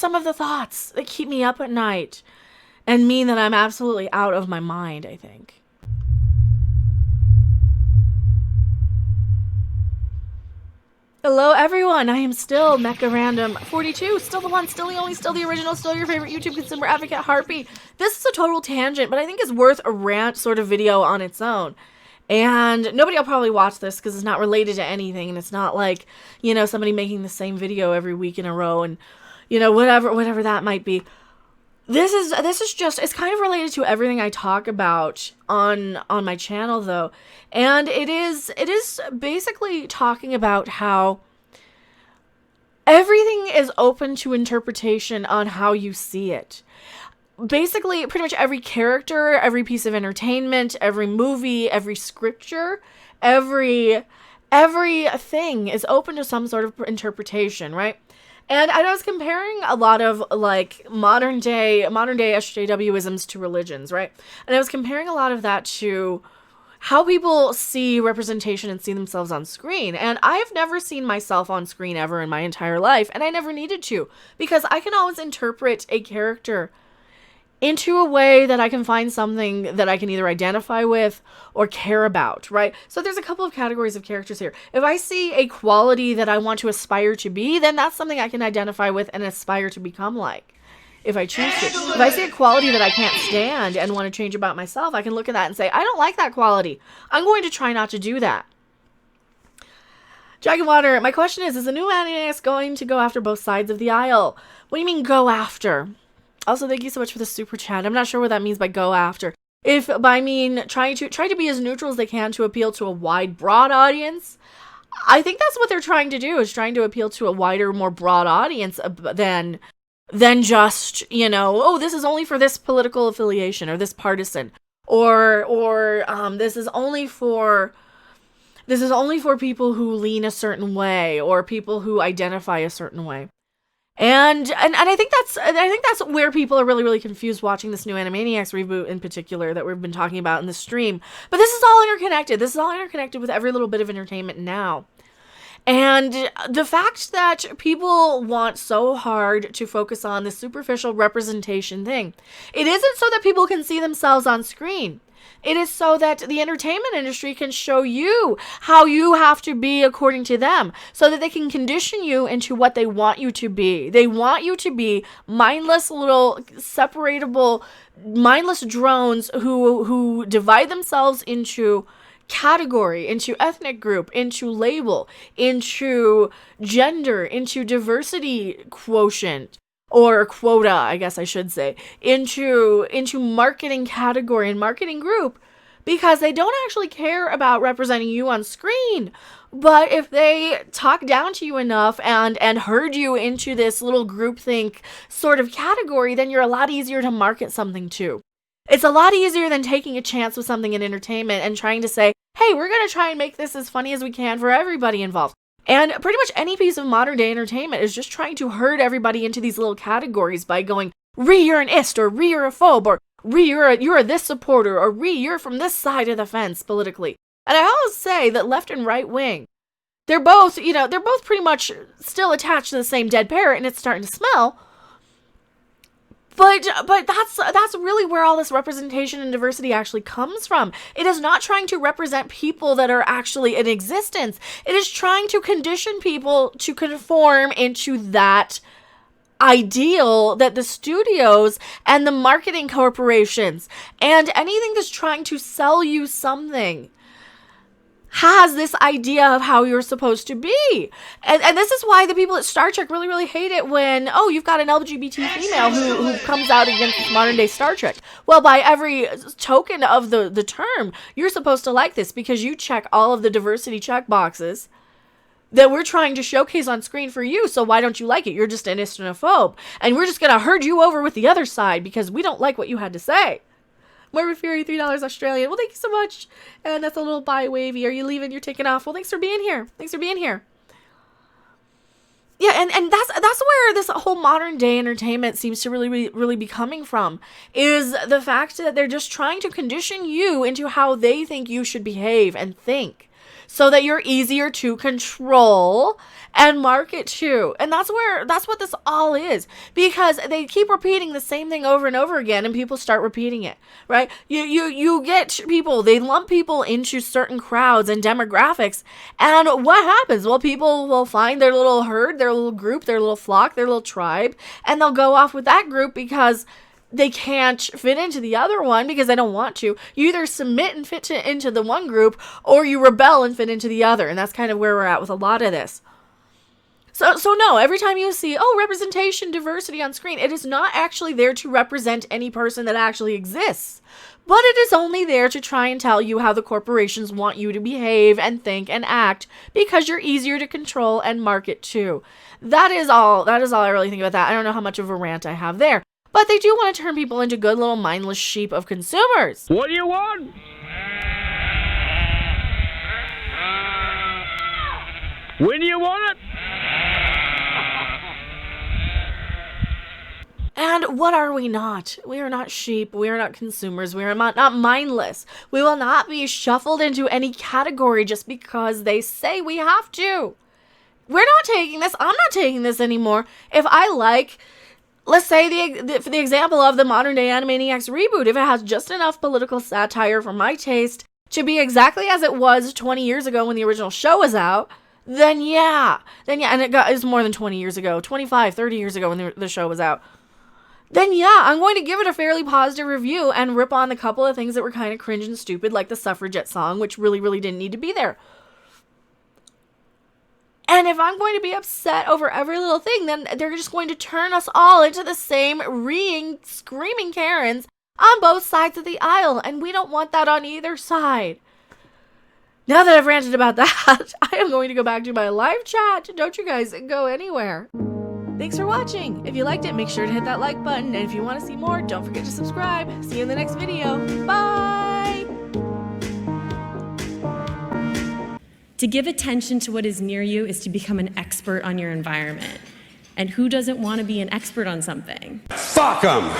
some of the thoughts that keep me up at night and mean that I'm absolutely out of my mind, I think. Hello everyone, I am still Mecha Random 42, still the one, still the only, still the original, still your favorite YouTube consumer advocate, Harpy. This is a total tangent, but I think it's worth a rant sort of video on its own. And nobody will probably watch this because it's not related to anything, and it's not like, you know, somebody making the same video every week in a row, and, you know, whatever that might be. This is just, it's kind of related to everything I talk about on my channel, though. And it is basically talking about how everything is open to interpretation on how you see it. Basically, pretty much every character, every piece of entertainment, every movie, every scripture, everything is open to some sort of interpretation, right? And I was comparing a lot of, like, modern day SJWisms to religions, right? And I was comparing a lot of that to how people see representation and see themselves on screen. And I've never seen myself on screen ever in my entire life, and I never needed to, because I can always interpret a character into a way that I can find something that I can either identify with or care about, right? So there's a couple of categories of characters here. If I see a quality that I want to aspire to be, then that's something I can identify with and aspire to become like, if I choose to. If I see a quality that I can't stand and want to change about myself, I can look at that and say, I don't like that quality. I'm going to try not to do that. Dragon Water, my question is the new Animaniacs going to go after both sides of the aisle? What do you mean, go after? Also, thank you so much for the super chat. I'm not sure what that means by go after. If by mean try to be as neutral as they can to appeal to a wide, broad audience, I think that's what they're trying to do, is trying to appeal to a wider, more broad audience than just, you know, oh, this is only for this political affiliation or this partisan, or this is only for people who lean a certain way or people who identify a certain way. And I think that's where people are really, really confused watching this new Animaniacs reboot in particular that we've been talking about in the stream. But this is all interconnected. This is all interconnected with every little bit of entertainment now. And the fact that people want so hard to focus on the superficial representation thing, it isn't so that people can see themselves on screen. It is so that the entertainment industry can show you how you have to be according to them, so that they can condition you into what they want you to be. They want you to be mindless little separatable, mindless drones who divide themselves into category, into ethnic group, into label, into gender, into diversity quotient. Or quota, I guess I should say, into marketing category and marketing group, because they don't actually care about representing you on screen. But if they talk down to you enough and herd you into this little groupthink sort of category, then you're a lot easier to market something to. It's a lot easier than taking a chance with something in entertainment and trying to say, hey, we're going to try and make this as funny as we can for everybody involved. And pretty much any piece of modern day entertainment is just trying to herd everybody into these little categories by going, you're an ist, or you're a phobe, or you're a this supporter, or you're from this side of the fence politically. And I always say that left and right wing, they're both pretty much still attached to the same dead parrot, and it's starting to smell. But that's really where all this representation and diversity actually comes from. It is not trying to represent people that are actually in existence. It is trying to condition people to conform into that ideal that the studios and the marketing corporations and anything that's trying to sell you something has this idea of how you're supposed to be. And this is why the people at Star Trek really, really hate it when, oh, you've got an LGBT female who comes out against modern day Star Trek. Well, by every token of the term, you're supposed to like this because you check all of the diversity check boxes that we're trying to showcase on screen for you, so why don't you like it? You're just an istronophobe. And we're just going to herd you over with the other side because we don't like what you had to say. Morbid Fury, $3 Australian. Well, thank you so much. And that's a little buy wavy. Are you leaving? You're taking off. Well, thanks for being here. Yeah, and that's where this whole modern day entertainment seems to really be coming from, is the fact that they're just trying to condition you into how they think you should behave and think, so that you're easier to control and market to. And that's what this all is, because they keep repeating the same thing over and over again, and people start repeating it, right? You get people, they lump people into certain crowds and demographics, and what happens? Well, people will find their little herd, their little group, their little flock, their little tribe, and they'll go off with that group because they can't fit into the other one because they don't want to. You either submit and fit into the one group, or you rebel and fit into the other. And that's kind of where we're at with a lot of this. So no, every time you see, representation, diversity on screen, it is not actually there to represent any person that actually exists. But it is only there to try and tell you how the corporations want you to behave and think and act, because you're easier to control and market to. That is all I really think about that. I don't know how much of a rant I have there. But they do want to turn people into good little mindless sheep of consumers. What do you want? When do you want it? And what are we not? We are not sheep. We are not consumers. We are not mindless. We will not be shuffled into any category just because they say we have to. We're not taking this. I'm not taking this anymore. If I like... Let's say for the example of the modern day Animaniacs reboot, if it has just enough political satire for my taste to be exactly as it was 20 years ago when the original show was out, then yeah, and it was more than 20 years ago, 25, 30 years ago when the show was out, then yeah, I'm going to give it a fairly positive review and rip on the couple of things that were kind of cringe and stupid, like the suffragette song, which really, really didn't need to be there. And if I'm going to be upset over every little thing, then they're just going to turn us all into the same reeing, screaming Karens on both sides of the aisle. And we don't want that on either side. Now that I've ranted about that, I am going to go back to my live chat. Don't you guys go anywhere. Thanks for watching. If you liked it, make sure to hit that like button. And if you want to see more, don't forget to subscribe. See you in the next video. Bye! To give attention to what is near you is to become an expert on your environment. And who doesn't want to be an expert on something? Fuck 'em!